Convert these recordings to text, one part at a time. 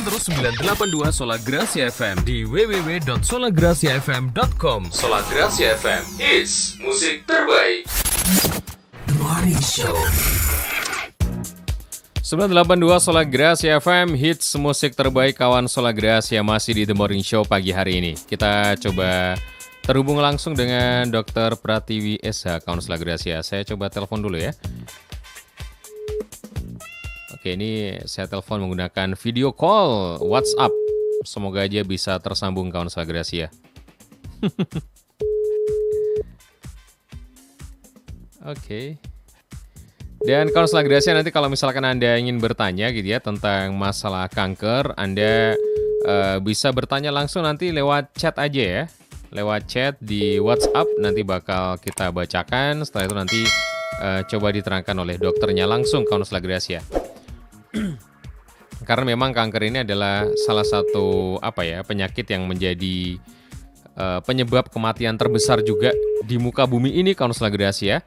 terus 982 Sola Gracia FM di www.solagraciafm.com. Sola Gracia FM, hits musik terbaik. The Morning Show. 982 Sola Gracia FM, hits musik terbaik. Kawan Sola Gracia masih di The Morning Show pagi hari ini. Kita coba terhubung langsung dengan Dr. Pratiwi SH, kawan Sola Gracia. Saya coba telepon dulu ya. Oke, ini saya telepon menggunakan video call WhatsApp. Semoga aja bisa tersambung kawan Sola Gracia. Oke. Dan kawan Sola Gracia, nanti kalau misalkan Anda ingin bertanya gitu ya tentang masalah kanker, Anda bisa bertanya langsung nanti lewat chat aja ya. Lewat chat di WhatsApp nanti bakal kita bacakan. Setelah itu nanti coba diterangkan oleh dokternya langsung kawan Sola Gracia. Karena memang kanker ini adalah salah satu penyakit yang menjadi penyebab kematian terbesar juga di muka bumi ini kawan Sola Gracia.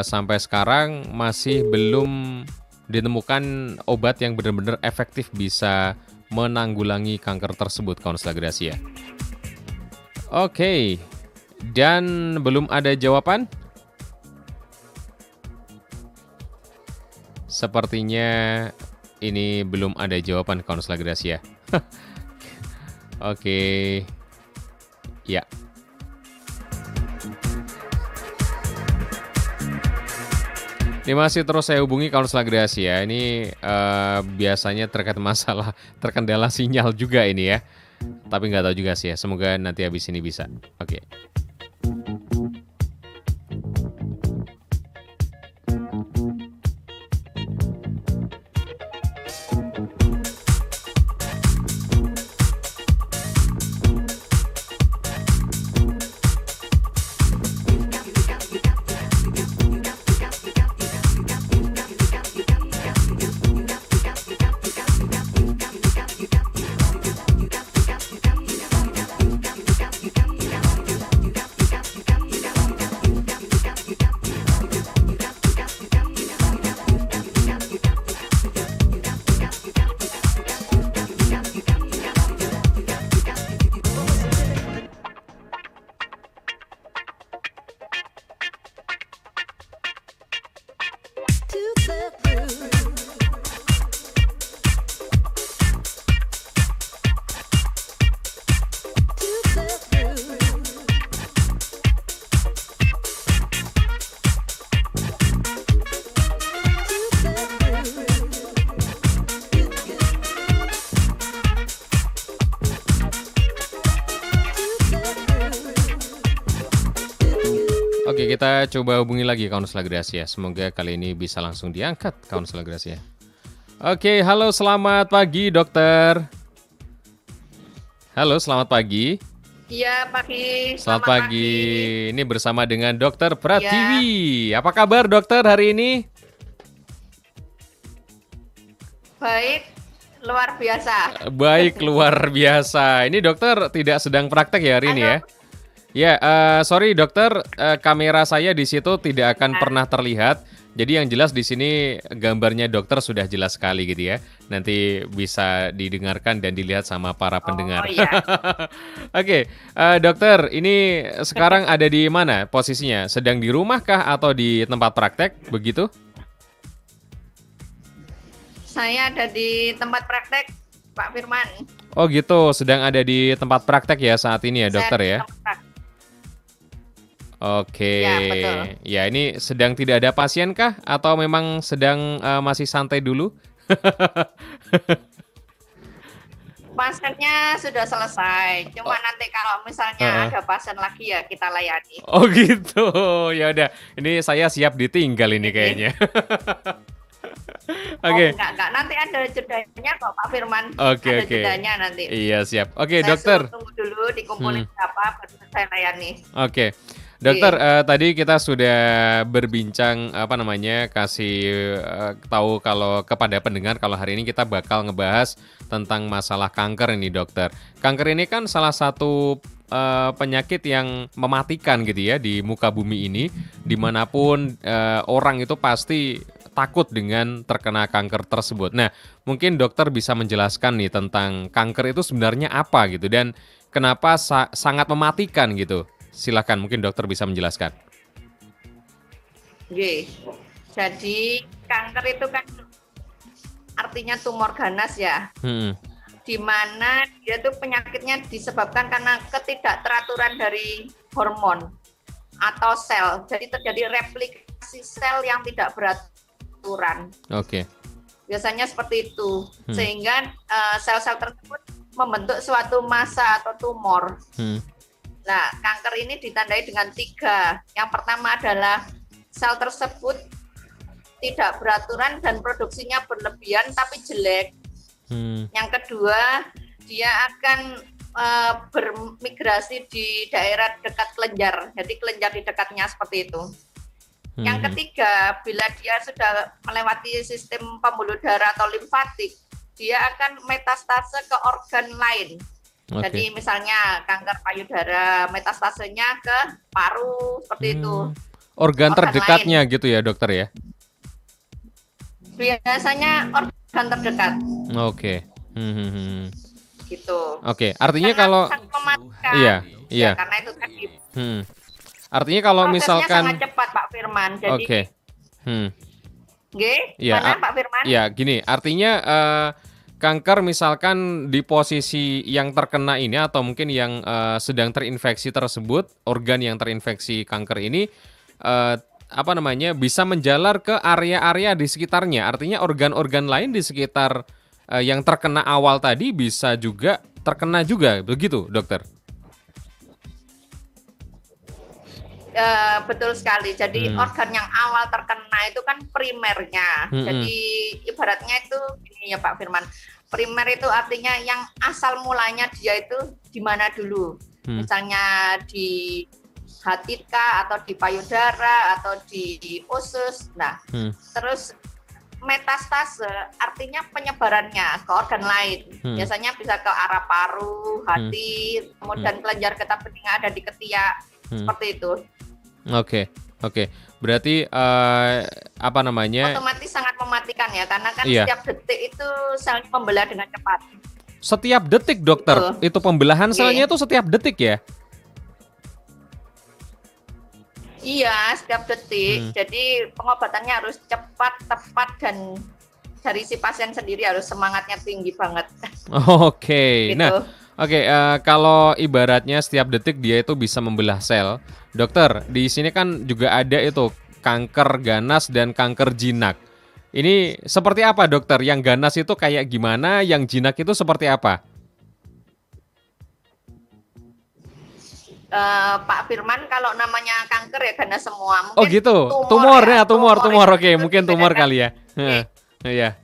Sampai sekarang masih belum ditemukan obat yang benar-benar efektif bisa menanggulangi kanker tersebut kawan Sola Gracia. Oke, dan belum ada jawaban? Sepertinya ini belum ada jawaban kawan Sola Gracia. Oke. Ya. Ini masih terus saya hubungi kawan Sola Gracia. Ini biasanya terkait masalah terkendala sinyal juga ini ya. Tapi nggak tahu juga sih ya. Semoga nanti habis ini bisa. Oke. Oke, kita coba hubungi lagi kawan Sola Gracia. Semoga kali ini bisa langsung diangkat kawan Sola Gracia. Oke, halo selamat pagi dokter. Halo, selamat pagi. Iya, pagi. Selamat pagi. Ini bersama dengan Dokter Pratiwi. Ya. Apa kabar dokter hari ini? Baik, luar biasa. Baik, luar biasa. Ini dokter tidak sedang praktek ya hari ini ya? Ya, sorry dokter, kamera saya di situ tidak akan pernah terlihat. Jadi yang jelas di sini gambarnya dokter sudah jelas sekali gitu ya. Nanti bisa didengarkan dan dilihat sama para pendengar. Iya. Oke, dokter, ini sekarang ada di mana posisinya? Sedang di rumah kah atau di tempat praktek begitu? Saya ada di tempat praktek Pak Firman. Oh gitu, sedang ada di tempat praktek ya saat ini ya dokter ya? Oke, Ya, betul. Ya ini sedang tidak ada pasien kah? Atau memang sedang masih santai dulu? Pasiennya sudah selesai. Cuma nanti kalau misalnya ada pasien lagi ya kita layani. Oh gitu, ya udah. Ini saya siap ditinggal ini kayaknya. Oke. Oh, enggak. Nanti ada jedanya kok Pak Firman. Oke. Ada jedanya nanti. Iya siap. Oke Saya dokter. suruh tunggu dulu dikumpulin berapa baru saya layani. Oke. Dokter, tadi kita sudah berbincang kasih tahu kalau kepada pendengar kalau hari ini kita bakal ngebahas tentang masalah kanker ini dokter. Kanker ini kan salah satu penyakit yang mematikan gitu ya di muka bumi ini, dimanapun orang itu pasti takut dengan terkena kanker tersebut. Nah, mungkin dokter bisa menjelaskan nih tentang kanker itu sebenarnya apa gitu dan kenapa sangat mematikan gitu. Silakan mungkin dokter bisa menjelaskan. Oke. Jadi kanker itu kan artinya tumor ganas ya. Di mana dia tuh penyakitnya disebabkan karena ketidakteraturan dari hormon atau sel. Jadi terjadi replikasi sel yang tidak beraturan. Oke. Biasanya seperti itu. Sehingga sel-sel tersebut membentuk suatu massa atau tumor. Nah, kanker ini ditandai dengan 3. Yang pertama adalah sel tersebut tidak beraturan dan produksinya berlebihan tapi jelek. Yang kedua, dia akan bermigrasi di daerah dekat kelenjar. Jadi kelenjar di dekatnya seperti itu. Yang ketiga, bila dia sudah melewati sistem pembuluh darah atau limfatik, dia akan metastase ke organ lain. Jadi misalnya kanker payudara, metastasenya ke paru, seperti itu. Organ terdekatnya lain. Gitu ya dokter ya? Biasanya organ terdekat. Oke. Gitu. Oke, artinya kalau iya. Karena itu tadi. Artinya kalau misalkan sangat cepat Pak Firman. Jadi Oke. Ya, mana Pak Firman? Ya, gini, artinya kanker misalkan di posisi yang terkena ini atau mungkin yang sedang terinfeksi tersebut, organ yang terinfeksi kanker ini bisa menjalar ke area-area di sekitarnya. Artinya organ-organ lain di sekitar yang terkena awal tadi bisa juga terkena juga, begitu, dokter? Betul sekali. Jadi organ yang awal terkena itu kan primernya. Jadi ibaratnya itu ini ya Pak Firman. Primer itu artinya yang asal mulanya dia itu di mana dulu. Misalnya di hati kah, atau di payudara, atau di usus. Nah, terus metastase artinya penyebarannya ke organ lain. Biasanya bisa ke arah paru, hati, kemudian kelenjar getah bening ada di ketiak. Seperti itu. Oke. Berarti otomatis sangat mematikan ya, karena kan setiap detik itu sel membelah dengan cepat. Setiap detik, dokter? Itu pembelahan selnya itu setiap detik ya? Iya, setiap detik. Jadi pengobatannya harus cepat, tepat, dan dari si pasien sendiri harus semangatnya tinggi banget. Oke. Gitu. Nah, kalau ibaratnya setiap detik dia itu bisa membelah sel, dokter, di sini kan juga ada itu kanker ganas dan kanker jinak. Ini seperti apa dokter? Yang ganas itu kayak gimana? Yang jinak itu seperti apa? Pak Firman, kalau namanya kanker ya ganas semua. Mungkin gitu. Tumor. Oke, mungkin tumor kali ya. Iya.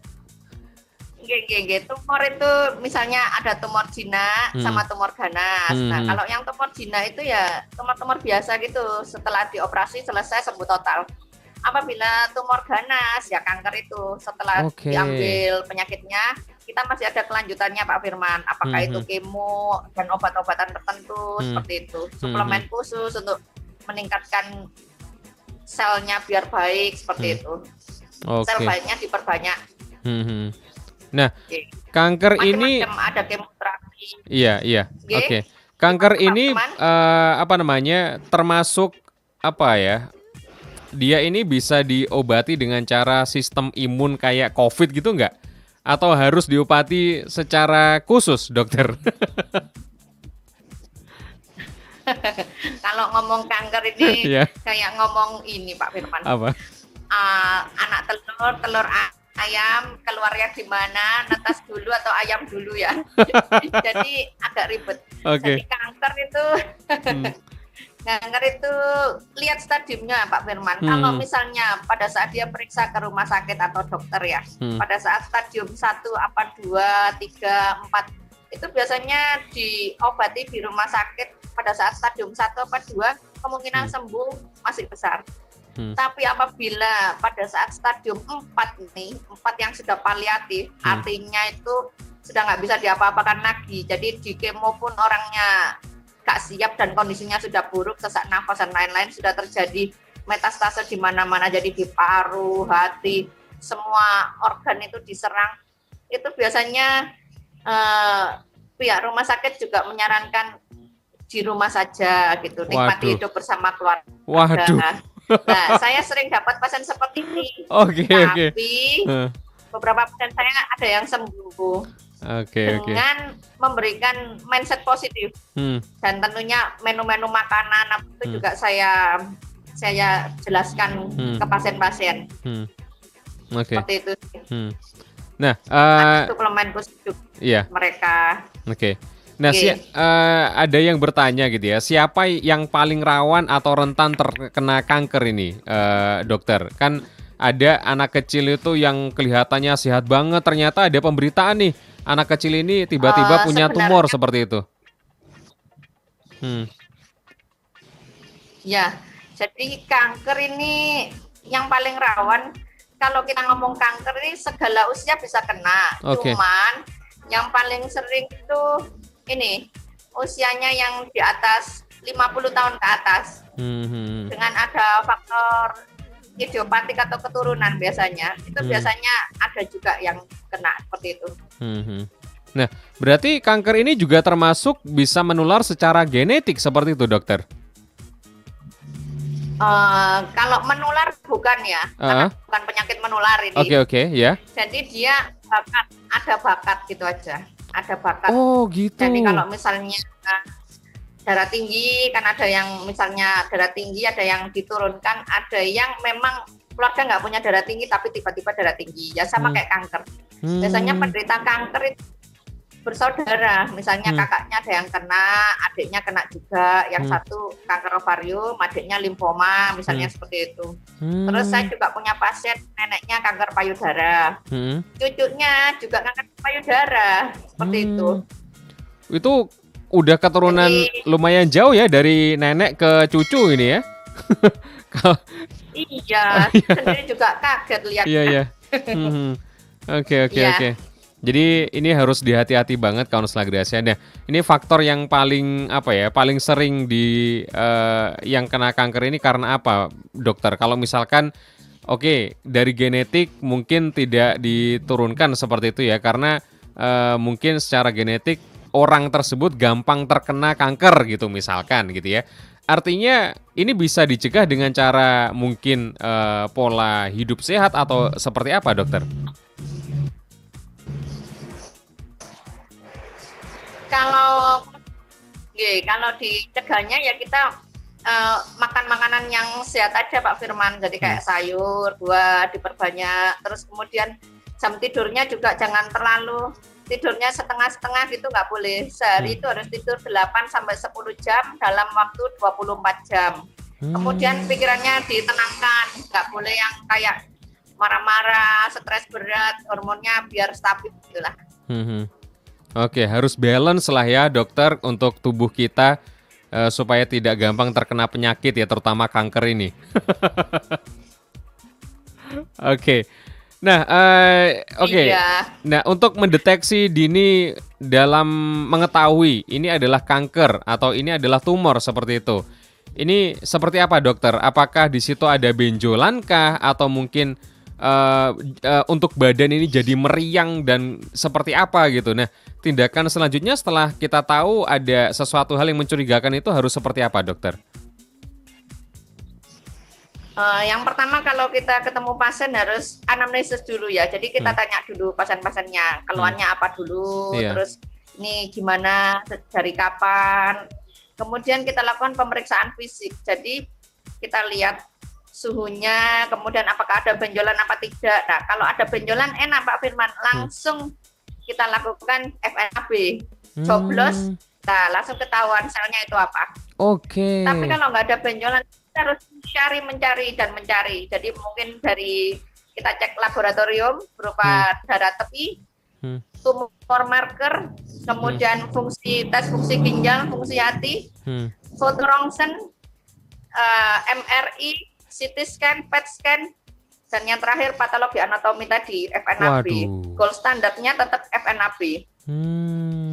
Tumor itu misalnya ada tumor jinak sama tumor ganas. Nah, kalau yang tumor jinak itu ya tumor-tumor biasa gitu. Setelah dioperasi selesai sembuh total. Apabila tumor ganas ya kanker itu setelah diambil penyakitnya, kita masih ada kelanjutannya Pak Firman. Apakah itu kemo dan obat-obatan tertentu seperti itu. Suplemen khusus untuk meningkatkan selnya biar baik seperti itu. Sel baiknya diperbanyak. Nah, kanker ini ada kemoterapi. Iya. Oke. Kanker ini termasuk apa ya? Dia ini bisa diobati dengan cara sistem imun kayak COVID gitu nggak? Atau harus diobati secara khusus, dokter? Kalau ngomong kanker ini kayak ngomong ini Pak Firman. Apa? Anak telur ayam keluarnya di mana, netas dulu atau ayam dulu ya. Jadi agak ribet. Jadi kanker itu lihat stadiumnya Pak Firman. Kalau misalnya pada saat dia periksa ke rumah sakit atau dokter ya, pada saat stadium 1, 2, 3, 4 itu biasanya diobati di rumah sakit. Pada saat stadium 1 atau 2 kemungkinan sembuh masih besar. Tapi apabila pada saat stadium 4 yang sudah paliatif, artinya itu sudah nggak bisa diapa-apakan lagi. Jadi di kemo pun orangnya nggak siap dan kondisinya sudah buruk, sesak nafas dan lain-lain, sudah terjadi metastase di mana-mana, jadi di paru, hati, semua organ itu diserang, itu biasanya pihak rumah sakit juga menyarankan di rumah saja gitu, nikmati hidup bersama keluarga. Waduh. Nah, saya sering dapat pasien seperti ini. Oke. Tapi beberapa pasien saya ada yang sembuh. Dengan memberikan mindset positif. Dan tentunya menu-menu makanan itu juga saya jelaskan ke pasien-pasien. Seperti itu. Nah, suplemen khusus mereka. Nah, ada yang bertanya gitu ya, siapa yang paling rawan atau rentan terkena kanker ini, dokter? Kan ada anak kecil itu yang kelihatannya sehat banget, ternyata ada pemberitaan nih, anak kecil ini tiba-tiba punya tumor seperti itu. Ya, jadi kanker ini yang paling rawan. Kalau kita ngomong kanker ini segala usia bisa kena. Cuman yang paling sering itu ini usianya yang di atas 50 tahun ke atas. Dengan ada faktor idiopatik atau keturunan biasanya. Itu biasanya ada juga yang kena seperti itu. Nah, berarti kanker ini juga termasuk bisa menular secara genetik seperti itu, dokter? Kalau menular bukan ya, karena bukan penyakit menular ini. Oke, ya. Jadi dia ada bakat gitu aja, ada bakat. Oh gitu. Jadi kalau misalnya darah tinggi, kan ada yang misalnya darah tinggi, ada yang diturunkan, ada yang memang keluarga nggak punya darah tinggi tapi tiba-tiba darah tinggi, ya sama kayak kanker. Biasanya penderita kanker itu bersaudara, misalnya kakaknya ada yang kena, adiknya kena juga, yang satu kanker ovarium, adiknya limfoma, misalnya seperti itu. Terus saya juga punya pasien neneknya kanker payudara, cucunya juga kanker payudara, seperti itu. Itu udah keturunan lumayan jauh ya dari nenek ke cucu ini ya? Iya, sendiri juga kaget lihatnya. Iya. Oke. Jadi ini harus dihati-hati banget Counselor Gracia. Nah, ini faktor yang paling paling sering yang kena kanker ini karena apa, dokter? Kalau misalkan dari genetik mungkin tidak diturunkan seperti itu ya, karena mungkin secara genetik orang tersebut gampang terkena kanker gitu misalkan gitu ya. Artinya ini bisa dicegah dengan cara mungkin pola hidup sehat atau seperti apa, dokter? Kalau dicegahnya ya kita makan makanan yang sehat aja Pak Firman. Jadi kayak sayur, buah diperbanyak. Terus kemudian jam tidurnya juga jangan terlalu tidurnya setengah-setengah gitu, nggak boleh. Sehari itu harus tidur 8-10 jam dalam waktu 24 jam. Kemudian pikirannya ditenangkan, nggak boleh yang kayak marah-marah, stres berat, hormonnya biar stabil gitulah. Oke, harus balance lah ya dokter untuk tubuh kita supaya tidak gampang terkena penyakit ya, terutama kanker ini. Oke. Nah, Iya. Nah, untuk mendeteksi dini dalam mengetahui ini adalah kanker atau ini adalah tumor seperti itu. Ini seperti apa dokter? Apakah di situ ada benjolan kah atau mungkin untuk badan ini jadi meriang dan seperti apa gitu. Nah, tindakan selanjutnya setelah kita tahu ada sesuatu hal yang mencurigakan itu harus seperti apa, dokter? Yang pertama kalau kita ketemu pasien harus anamnesis dulu ya. Jadi kita tanya dulu pasien-pasiennya, keluhannya apa dulu, terus ini gimana, dari kapan. Kemudian kita lakukan pemeriksaan fisik. Jadi kita lihat suhunya, kemudian apakah ada benjolan apa tidak. Nah, kalau ada benjolan enak Pak Firman, langsung kita lakukan FNAB, coblos, nah langsung ketahuan selnya itu apa. Oke. Tapi kalau nggak ada benjolan, kita harus mencari. Jadi mungkin dari kita cek laboratorium berupa darah tepi, tumor marker, kemudian tes fungsi ginjal, fungsi hati, foto rongsen, MRI, CT scan, PET scan, dan yang terakhir patologi anatomi tadi, FNAB. Gold standarnya tetap FNAB.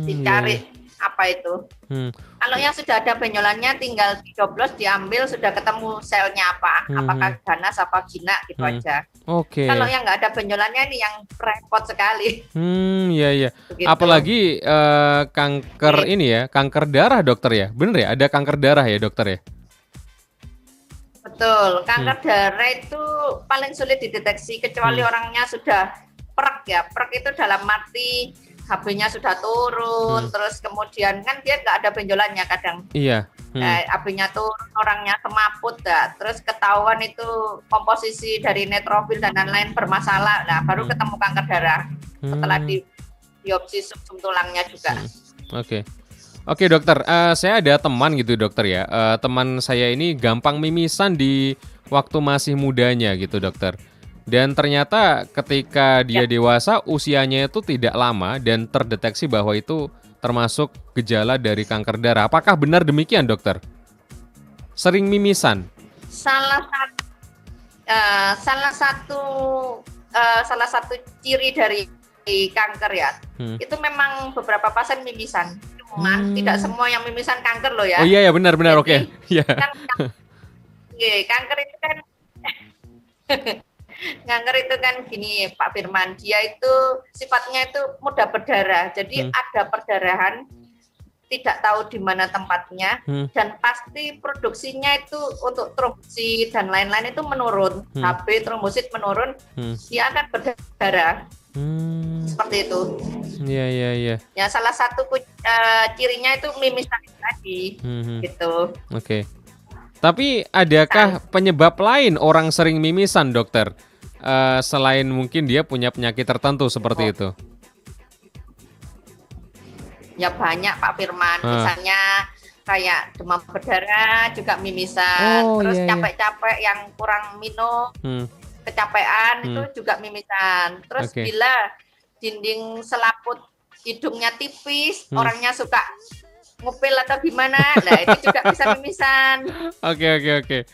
Dicari apa itu. Hmm. Kalau yang sudah ada benjolannya tinggal dicoblos, diambil, sudah ketemu selnya apa, apakah ganas apa jinak gitu aja. Oke. Kalau yang nggak ada benjolannya ini yang repot sekali. Iya. Begitu. Apalagi kanker ini ya, kanker darah dokter ya, bener ya? Ada kanker darah ya dokter ya? Betul, kanker darah itu paling sulit dideteksi kecuali orangnya sudah prek ya. Prek itu dalam arti HB-nya sudah turun, terus kemudian kan dia nggak ada benjolannya kadang. Iya. HB-nya turun, orangnya semaput, terus ketahuan itu komposisi dari neutrofil dan lain-lain bermasalah, nah baru ketemu kanker darah setelah di biopsi sum tulangnya juga. Oke dokter, saya ada teman gitu dokter ya, teman saya ini gampang mimisan di waktu masih mudanya gitu dokter. Dan ternyata ketika dia dewasa usianya itu tidak lama dan terdeteksi bahwa itu termasuk gejala dari kanker darah. Apakah benar demikian dokter? Sering mimisan? Salah satu ciri dari kanker ya, itu memang beberapa pasien mimisan. Cuman tidak semua yang mimisan kanker loh ya. Oh iya ya benar oke. Iya. Kanker itu kan kanker itu kan gini Pak Firman, dia itu sifatnya itu mudah berdarah. Jadi ada perdarahan, tidak tahu di mana tempatnya, dan pasti produksinya itu untuk trombosit dan lain-lain itu menurun. HB trombosit menurun, dia akan berdarah. Seperti itu. Iya. Ya salah satu cirinya itu mimisan tadi, gitu. Oke. Tapi adakah penyebab lain orang sering mimisan dokter? Selain mungkin dia punya penyakit tertentu seperti itu? Ya banyak Pak Firman, misalnya kayak demam berdarah juga mimisan, terus capek-capek yang kurang minum, kecapean itu juga mimisan. Terus bila dinding selaput hidungnya tipis, orangnya suka ngupil atau gimana, nah itu juga bisa mimisan. Oke.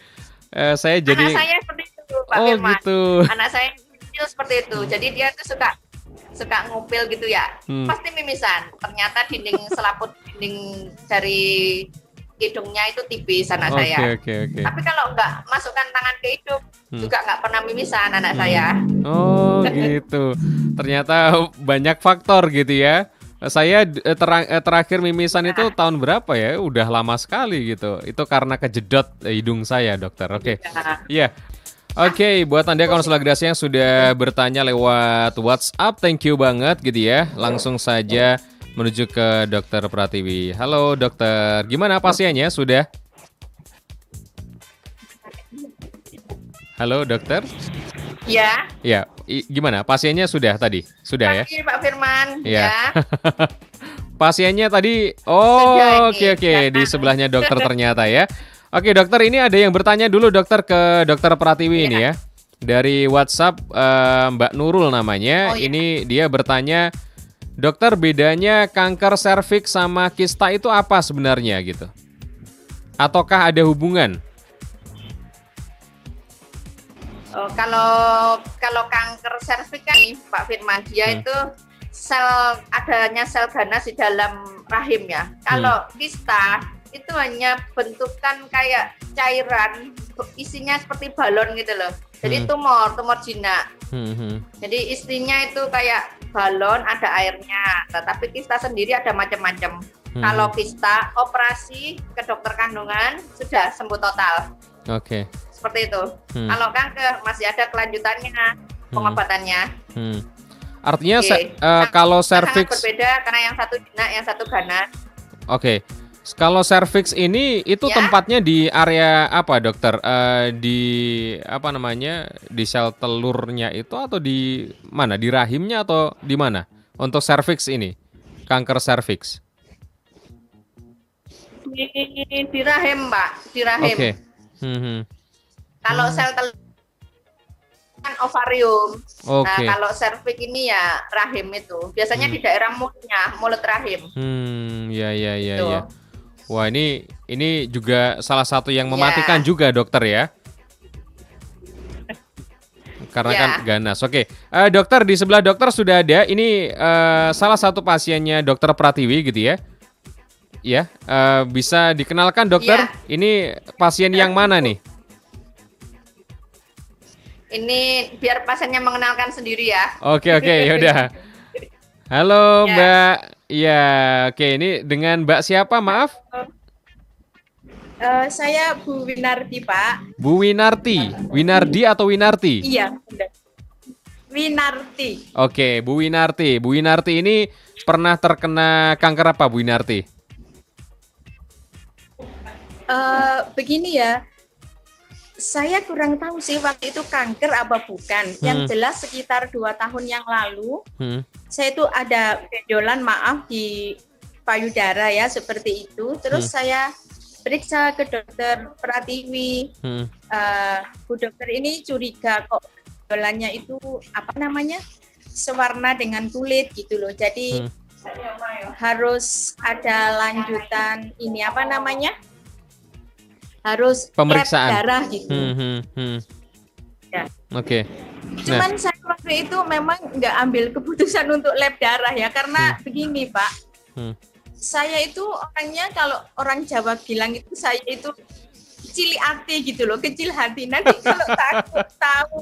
Saya jadi anak saya seperti itu Pak Firman. Gitu. Anak saya kecil seperti itu, jadi dia tuh suka ngupil gitu ya, pasti mimisan. Ternyata dinding selaput dinding dari hidungnya itu tipis anak saya. Oke. Tapi kalau nggak masukkan tangan ke hidung juga nggak pernah mimisan anak saya. Oh gitu. Ternyata banyak faktor gitu ya. Saya terakhir mimisan itu tahun berapa ya? Udah lama sekali gitu. Itu karena kejedot hidung saya dokter. Oke. Iya. Oke, buat Anda konselor Gracia yang sudah bertanya lewat WhatsApp, thank you banget gitu ya. Langsung saja menuju ke Dokter Pratiwi. Halo dokter, gimana pasiennya sudah? Halo dokter? Ya. Ya, gimana pasiennya sudah tadi? Sudah ya? Pak Firman. Ya. Ya. Pasiennya tadi, oke, di sebelahnya dokter ternyata ya. Oke dokter, ini ada yang bertanya dulu dokter ke Dokter Pratiwi ini ya. Dari WhatsApp Mbak Nurul namanya, ini dia bertanya, dokter bedanya kanker serviks sama kista itu apa sebenarnya gitu? Ataukah ada hubungan? Kalau kanker serviks kan Pak Firman, dia itu adanya sel ganas di dalam rahim ya. Kalau kista itu hanya bentukan kayak cairan, isinya seperti balon gitu loh. Jadi tumor jinak. Jadi istrinya itu kayak balon, ada airnya. Tetapi kista sendiri ada macam-macam. Kalau kista, operasi ke dokter kandungan sudah sembuh total. Oke. Seperti itu. Kalau kanker masih ada kelanjutannya, pengobatannya. Artinya kalau serviks berbeda karena yang satu jinak, yang satu ganas. Oke. Kalau serviks ini itu tempatnya di area apa dokter? Di apa namanya? Di sel telurnya itu atau di mana? Di rahimnya atau di mana? Untuk serviks ini, kanker serviks. Di rahim, Mbak, di rahim. Oke. Kalau sel telur kan ovarium. Oke. Nah, kalau serviks ini ya rahim itu. Biasanya di daerah mulut rahim. Ya. Wah, ini juga salah satu yang mematikan juga dokter ya. Karena kan ganas. Oke. Dokter, di sebelah dokter sudah ada. Ini salah satu pasiennya Dokter Pratiwi gitu ya. ya. Bisa dikenalkan dokter, Iya. ini pasien yang mana nih? Ini biar pasiennya mengenalkan sendiri ya. Oke, yaudah. Halo Ya. Mbak, ya oke ini dengan Mbak siapa maaf? Saya Bu Winarti, Pak. Bu Winarti, Winardi atau Winarti? Iya, benar. Winarti. Oke, Bu Winarti. Bu Winarti ini pernah terkena kanker apa Bu Winarti? Begini ya, saya kurang tahu sih waktu itu kanker apa bukan. Yang jelas sekitar 2 tahun yang lalu, saya itu ada benjolan maaf di payudara ya, seperti itu. Terus saya periksa ke dokter Pratiwi. Bu dokter ini curiga kok benjolannya itu apa namanya, sewarna dengan kulit gitu loh. Jadi harus ada lanjutan ini apa namanya, harus Pemeriksaan. lab darah gitu. Ya. Oke. Cuman saya waktu itu memang nggak ambil keputusan untuk lab darah ya, karena begini Pak, saya itu orangnya kalau orang Jawa bilang itu saya itu cili hati gitu loh, kecil hati. Nanti kalau takut tahu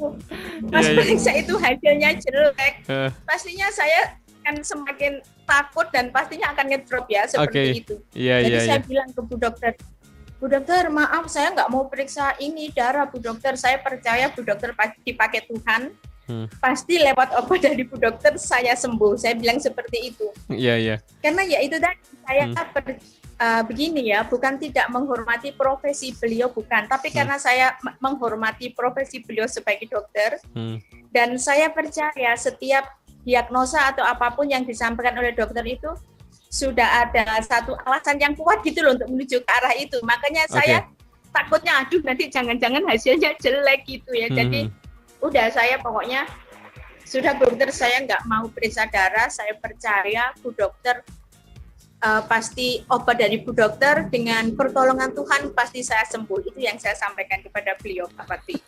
pas periksa itu hasilnya jelek, pastinya saya akan semakin takut dan pastinya akan ngedrop ya, seperti itu. Jadi saya bilang ke Bu dokter, maaf saya nggak mau periksa ini darah Bu dokter, saya percaya Bu dokter pasti dipakai Tuhan, pasti lewat obat dari Bu dokter saya sembuh. Saya bilang seperti itu. Iya. Karena ya itu tadi saya begini ya, bukan tidak menghormati profesi beliau, bukan, tapi karena saya menghormati profesi beliau sebagai dokter, dan saya percaya setiap diagnosa atau apapun yang disampaikan oleh dokter itu sudah ada satu alasan yang kuat gitu loh untuk menuju ke arah itu. Makanya saya takutnya aduh nanti jangan-jangan hasilnya jelek gitu ya. Jadi udah saya pokoknya sudah Bu dokter, saya nggak mau periksa darah, saya percaya Bu dokter pasti obat dari Bu dokter dengan pertolongan Tuhan pasti saya sembuh. Itu yang saya sampaikan kepada beliau Pak Fatih.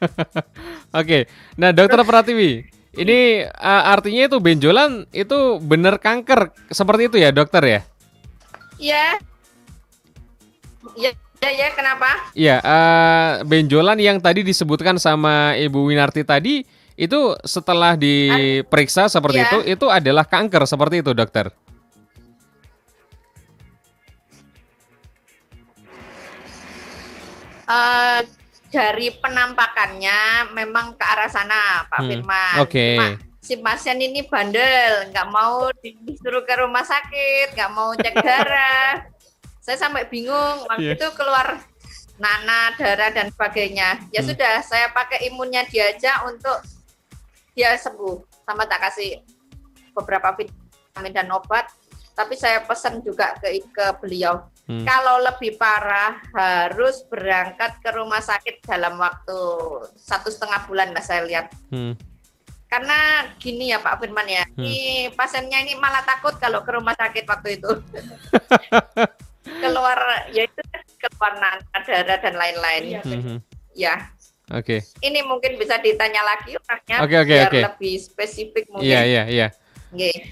Oke. Nah, Dokter Pratiwi, ini artinya itu benjolan itu benar kanker seperti itu ya, dokter ya? Iya. Ya, kenapa? Iya, benjolan yang tadi disebutkan sama Ibu Winarti tadi itu setelah diperiksa seperti itu adalah kanker seperti itu, dokter? Dari penampakannya memang ke arah sana, Pak Firman. Oke. Cuma si pasien ini bandel, nggak mau disuruh ke rumah sakit, nggak mau cek darah. Saya sampai bingung, waktu itu keluar nanah, darah, dan sebagainya. Ya sudah, saya pakai imunnya dia aja untuk dia sembuh. Sama tak kasih beberapa vitamin dan obat, tapi saya pesan juga ke beliau. Kalau lebih parah harus berangkat ke rumah sakit dalam waktu 1,5 bulan lah saya lihat. Karena gini ya Pak Firman ya, ini pasiennya ini malah takut kalau ke rumah sakit waktu itu. keluar nanah, darah dan lain-lain. Ya. Oke. Ini mungkin bisa ditanya lagi orangnya biar lebih spesifik mungkin. Iya.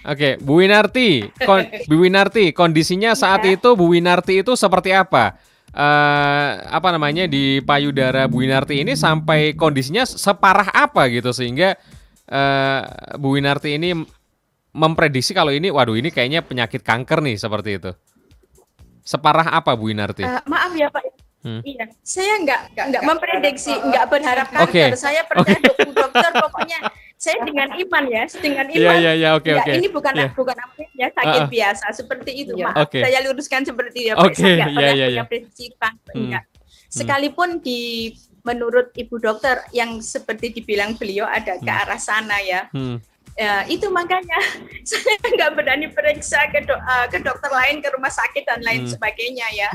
Oke, Bu Winarti, Bu Winarti, kondisinya saat itu Bu Winarti itu seperti apa? Apa namanya di payudara Bu Winarti ini sampai kondisinya separah apa gitu sehingga Bu Winarti ini memprediksi kalau ini, waduh ini kayaknya penyakit kanker nih seperti itu. Separah apa Bu Winarti? Maaf ya Pak. Iya, saya nggak memprediksi, nggak berharap kanker. Saya percaya Bu dokter, pokoknya saya dengan iman ya, dengan iman. Oke. Ini bukan apa ya, sakit biasa seperti itu. Maaf, saya luruskan seperti itu. Saya nggak pernah punya prediksi kanker. Sekalipun menurut Ibu dokter yang seperti dibilang beliau ada ke arah sana ya. Itu makanya saya nggak berani periksa ke dokter lain, ke rumah sakit dan lain sebagainya ya.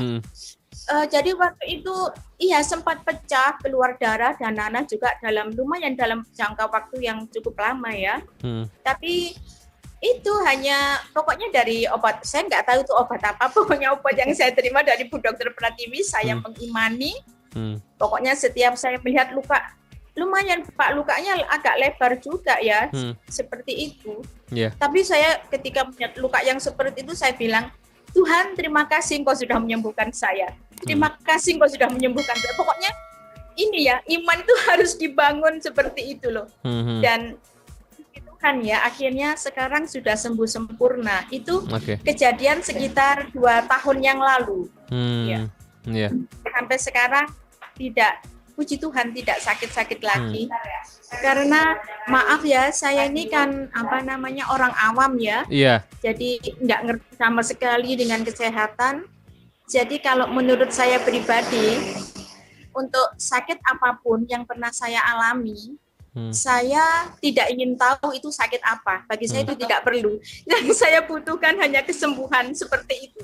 Jadi waktu itu iya sempat pecah, keluar darah dan nanah juga dalam jangka waktu yang cukup lama ya. Tapi itu hanya pokoknya dari obat, saya nggak tahu itu obat apa, pokoknya obat yang saya terima dari Bu Dokter Pratiwi, saya mengimani. Pokoknya setiap saya melihat luka, lumayan Pak, lukanya agak lebar juga ya, seperti itu. Tapi saya ketika melihat luka yang seperti itu, saya bilang, Tuhan terima kasih Engkau sudah menyembuhkan saya. Terima kasih Engkau sudah menyembuhkan saya. Pokoknya ini ya, iman itu harus dibangun seperti itu loh. Dan Tuhan ya, akhirnya sekarang sudah sembuh sempurna. Itu kejadian sekitar 2 tahun yang lalu. Sampai sekarang tidak, puji Tuhan, tidak sakit-sakit lagi. Karena maaf ya, saya ini kan orang awam ya. Jadi nggak ngerti sama sekali dengan kesehatan. Jadi kalau menurut saya pribadi, untuk sakit apapun yang pernah saya alami, saya tidak ingin tahu itu sakit apa. Bagi saya itu tidak perlu. Yang saya butuhkan hanya kesembuhan seperti itu.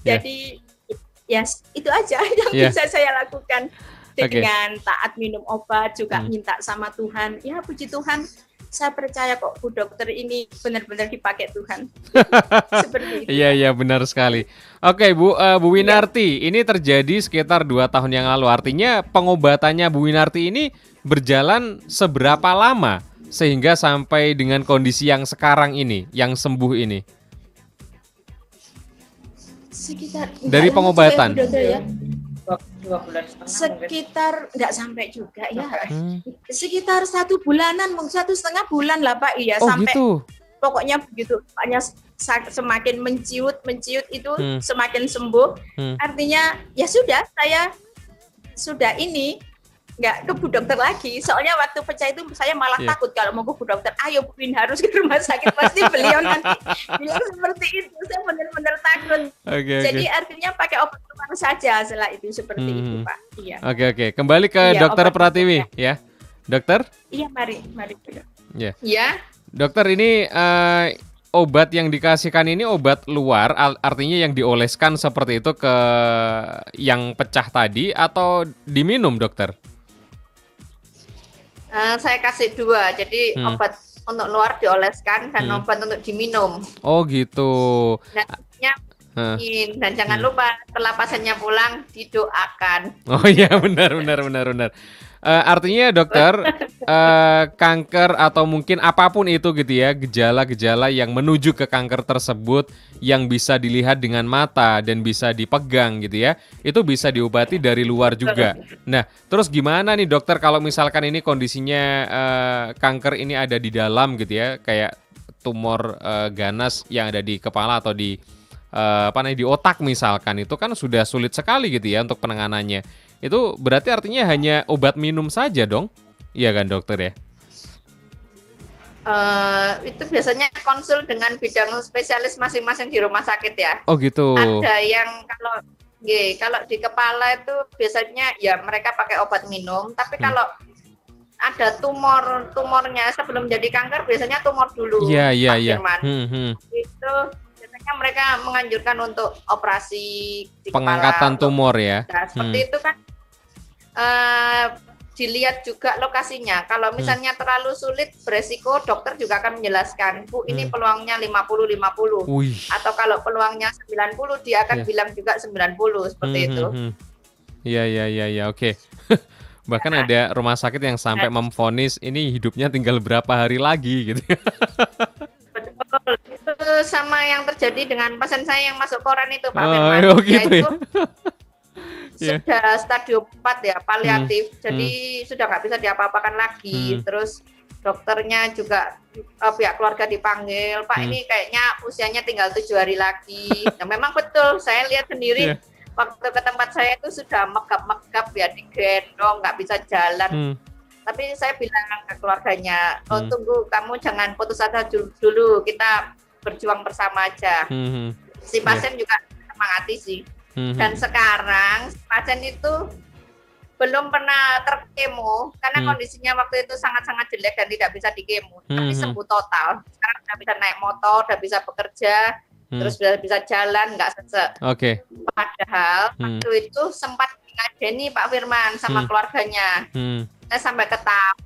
Jadi ya itu aja yang bisa saya lakukan. Dengan taat minum obat, juga minta sama Tuhan. Ya puji Tuhan, saya percaya kok Bu Dokter ini benar-benar dipakai Tuhan. Seperti itu. Iya, benar sekali. Oke, Bu Winarti, ini terjadi sekitar 2 tahun yang lalu. Artinya pengobatannya Bu Winarti ini berjalan seberapa lama sehingga sampai dengan kondisi yang sekarang ini, yang sembuh ini? Sekitar dari pengobatan. Ya, 2 bulan setengah sekitar nggak sampai juga ya. Sekitar 1 bulanan, 1,5 bulan lah Pak. Iya, sampai gitu. Pokoknya begitu. Pokoknya semakin menciut itu semakin sembuh. Artinya ya sudah, saya sudah ini nggak ke Bu Dokter lagi. Soalnya waktu pecah itu saya malah takut kalau mau ke Bu Dokter. Ayo Bu Win, harus ke rumah sakit. Pasti beliau nanti bilang seperti itu. Saya benar-benar takut. Jadi artinya pakai obat luar saja setelah itu seperti itu Pak. Iya. Oke. Kembali ke Dokter Pratiwi ya. Dokter? Iya, mari. Iya. Dokter, ini obat yang dikasihkan ini obat luar, artinya yang dioleskan seperti itu ke yang pecah tadi atau diminum, Dokter? Saya kasih 2, jadi obat untuk luar dioleskan dan obat untuk diminum. Oh gitu. Dan jangan lupa setelah pasiennya pulang didoakan. Oh iya, benar. Artinya Dokter, kanker atau mungkin apapun itu gitu ya, gejala-gejala yang menuju ke kanker tersebut yang bisa dilihat dengan mata dan bisa dipegang gitu ya, itu bisa diobati dari luar juga. Nah, terus gimana nih Dokter kalau misalkan ini kondisinya kanker ini ada di dalam gitu ya, kayak tumor ganas yang ada di kepala atau di di otak misalkan, itu kan sudah sulit sekali gitu ya untuk penanganannya. Itu berarti artinya hanya obat minum saja dong? Iya kan Dokter ya? Itu biasanya konsul dengan bidang spesialis masing-masing di rumah sakit ya. Oh gitu. Ada yang kalau di kepala itu biasanya ya mereka pakai obat minum, tapi kalau ada tumornya sebelum jadi kanker biasanya tumor dulu. Iya. Itu biasanya mereka menganjurkan untuk operasi di pengangkatan kepala, tumor ya. Nah, seperti itu kan dilihat juga lokasinya. Kalau misalnya terlalu sulit beresiko, dokter juga akan menjelaskan, Bu, ini peluangnya 50-50. Atau kalau peluangnya 90, dia akan bilang juga 90, seperti itu. Iya, oke. Bahkan ada rumah sakit yang sampai memvonis ini hidupnya tinggal berapa hari lagi gitu. Betul. Itu sama yang terjadi dengan pasien saya yang masuk koran itu, Pak Firman. Gitu ya. Sudah stadium 4 ya, paliatif. Jadi sudah nggak bisa diapa-apakan lagi. Terus dokternya juga pihak keluarga dipanggil, Pak ini kayaknya usianya tinggal 7 hari lagi. Nah memang betul, saya lihat sendiri waktu ke tempat saya itu sudah megap-megap ya, digendong, nggak bisa jalan. Tapi saya bilang ke keluarganya, tunggu, kamu jangan putus asa dulu, kita berjuang bersama aja. Si pasien juga semangati sih. Dan sekarang pasien itu belum pernah terkemo karena kondisinya waktu itu sangat-sangat jelek dan tidak bisa dikemo, tapi sembuh total. Sekarang sudah bisa naik motor, sudah bisa bekerja, terus sudah bisa jalan, nggak sesek. Padahal waktu itu sempat ngajeni Pak Firman sama keluarganya. Saya sampai ketawa,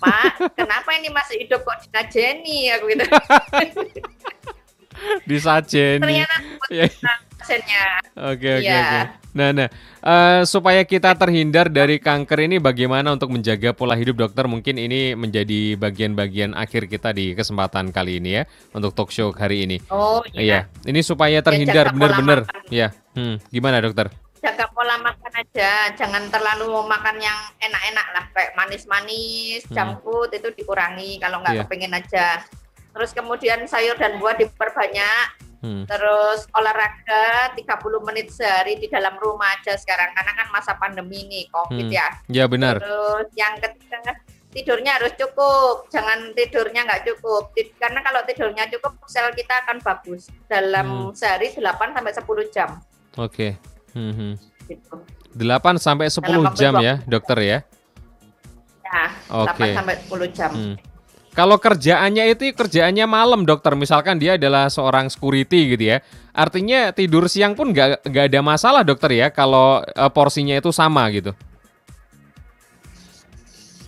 Pak, kenapa ini masih hidup kok dinajeni aku gitu. Disajeni. Ternyata pasiennya. Oke. Supaya kita terhindar dari kanker ini bagaimana untuk menjaga pola hidup dokter? Mungkin ini menjadi bagian-bagian akhir kita di kesempatan kali ini ya untuk talk show hari ini. Oh iya. Ini supaya terhindar benar-benar. Ya, gimana dokter? Jaga pola makan aja, jangan terlalu makan yang enak-enak lah, kayak manis-manis, junk food itu dikurangi kalau nggak kepengen aja. Terus kemudian sayur dan buah diperbanyak. Terus olahraga 30 menit sehari di dalam rumah aja sekarang karena kan masa pandemi nih COVID ya. Ya benar. Terus yang ketiga tidurnya harus cukup, jangan tidurnya nggak cukup. Karena kalau tidurnya cukup sel kita akan bagus dalam sehari 8 sampai 10 jam. Oke. Gitu. 8 sampai 10 jam ya, dokter ya. Ya, 8 sampai 10 jam. Kalau kerjaannya malam dokter, misalkan dia adalah seorang security gitu ya, artinya tidur siang pun nggak ada masalah dokter ya, kalau porsinya itu sama gitu.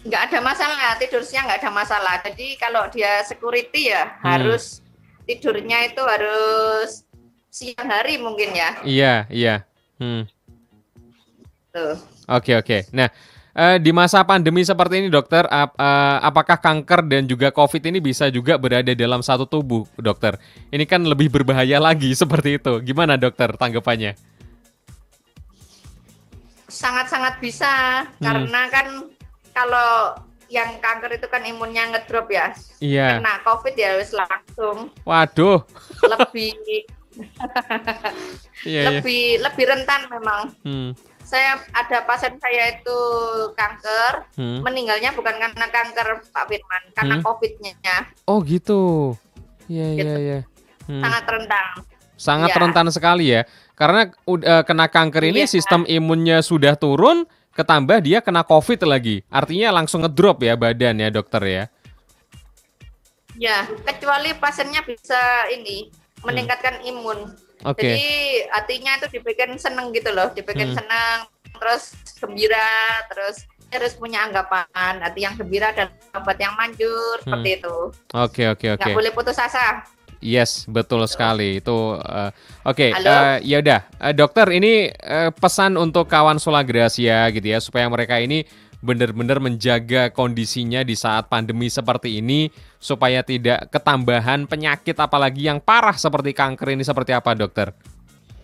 Nggak ada masalah, tidur siang nggak ada masalah. Jadi kalau dia security ya harus tidurnya itu harus siang hari mungkin ya. Iya. Tuh. Oke. Nah, di masa pandemi seperti ini dokter, apakah kanker dan juga COVID ini bisa juga berada dalam satu tubuh dokter? Ini kan lebih berbahaya lagi seperti itu. Gimana dokter tanggapannya? Sangat-sangat bisa, karena kan kalau yang kanker itu kan imunnya ngedrop ya. Iya. Kena COVID ya harus langsung. Waduh. Lebih rentan memang. Saya ada pasien saya itu kanker, meninggalnya bukan karena kanker Pak Firman, karena COVID-nya. Oh gitu. Iya. Sangat rentan. Sangat rentan sekali ya. Karena kena kanker ini sistem imunnya sudah turun, ketambah dia kena COVID lagi. Artinya langsung ngedrop ya badan ya dokter ya. Ya, kecuali pasiennya bisa meningkatkan imun. Okay. Jadi artinya itu dibikin seneng gitu loh, dibikin seneng, terus gembira, terus harus punya anggapan. Arti yang gembira dan obat yang manjur, seperti itu. Oke. Nggak boleh putus asa. Yes, betul sekali itu. Oke. Ya udah, dokter ini pesan untuk kawan Sola Gracia gitu ya, supaya mereka ini benar-benar menjaga kondisinya di saat pandemi seperti ini supaya tidak ketambahan penyakit apalagi yang parah seperti kanker ini. Seperti apa dokter?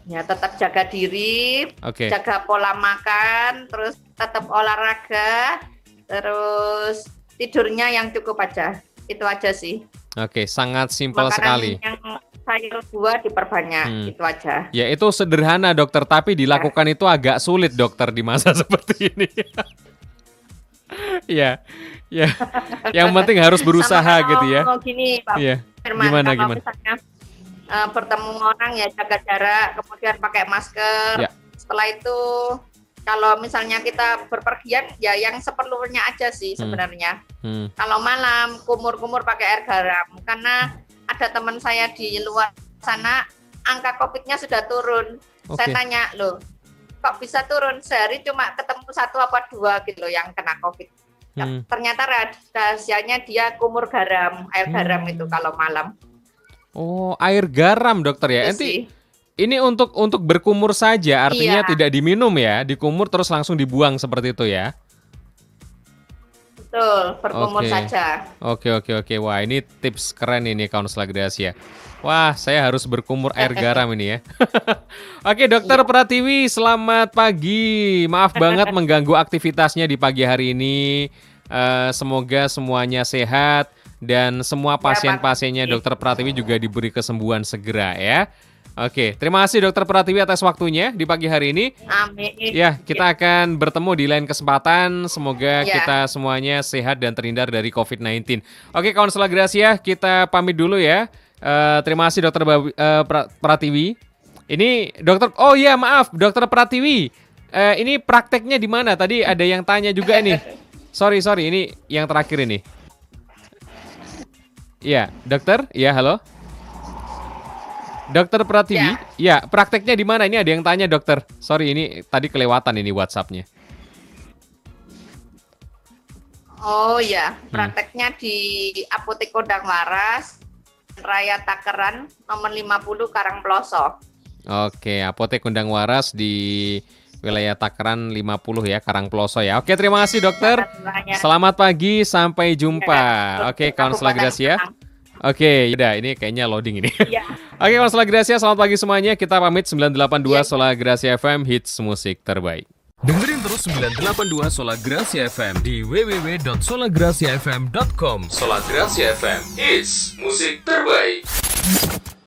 Ya tetap jaga diri, Okay. Jaga pola makan, terus tetap olahraga, terus tidurnya yang cukup aja. Itu aja sih. Oke, sangat simpel sekali. Yang sayur buah diperbanyak, itu aja. Ya itu sederhana dokter, tapi dilakukan itu agak sulit dokter di masa seperti ini. Ya. Yang penting harus berusaha gitu ya. Gini, Pak Firman, Gimana? Misalnya bertemu orang ya jaga jarak, kemudian pakai masker. Ya. Setelah itu kalau misalnya kita berpergian ya yang seperlunya aja sih sebenarnya. Kalau malam kumur-kumur pakai air garam, karena ada teman saya di luar sana angka COVID-nya sudah turun. Saya tanya, loh kok bisa turun? Sehari cuma ketemu 1 apa 2 gitu loh yang kena COVID. Ternyata rahasianya dia kumur garam, air garam itu kalau malam. Oh, air garam dokter ya. Nanti ini untuk berkumur saja, artinya tidak diminum ya, dikumur terus langsung dibuang seperti itu ya. Betul, berkumur saja. Oke. Wah, ini tips keren ini kawan Sola Gracia. Wah, saya harus berkumur air garam ini ya. Oke, Dokter Pratiwi, selamat pagi. Maaf banget mengganggu aktivitasnya di pagi hari ini. Semoga semuanya sehat dan semua pasien-pasiennya Dokter Pratiwi juga diberi kesembuhan segera ya. Oke, terima kasih Dokter Pratiwi atas waktunya di pagi hari ini. Amin. Ya, kita akan bertemu di lain kesempatan. Semoga kita semuanya sehat dan terhindar dari COVID-19. Oke, kawan Sola Gracia, kita pamit dulu ya. Terima kasih Dokter Pratiwi. Ini Dokter, maaf Dokter Pratiwi. Ini prakteknya di mana? Tadi ada yang tanya juga ini. Sorry, ini yang terakhir ini. Ya, Dokter. Ya, halo. Dokter Pratiwi, ya prakteknya di mana? Ini ada yang tanya dokter. Sorry, ini tadi kelewatan ini WhatsApp-nya. Oh ya, prakteknya di Apotek Kodang Waras, Raya Takeran, nomor 50 Karangploso. Oke, Apotek Kundang Waras di wilayah Takaran 50 ya, Karangploso ya. Oke, terima kasih dokter. Selamat pagi, sampai jumpa. Oke, Kansela Gracia. Oke, udah ini kayaknya loading ini. Ya. Oke, Kansela Gracia, selamat pagi semuanya. Kita pamit 982 Sola Gracia FM, hits musik terbaik. Dengerin terus 982 Sola Gracia FM di www.solagraciafm.com. Sola Gracia FM, hits musik terbaik.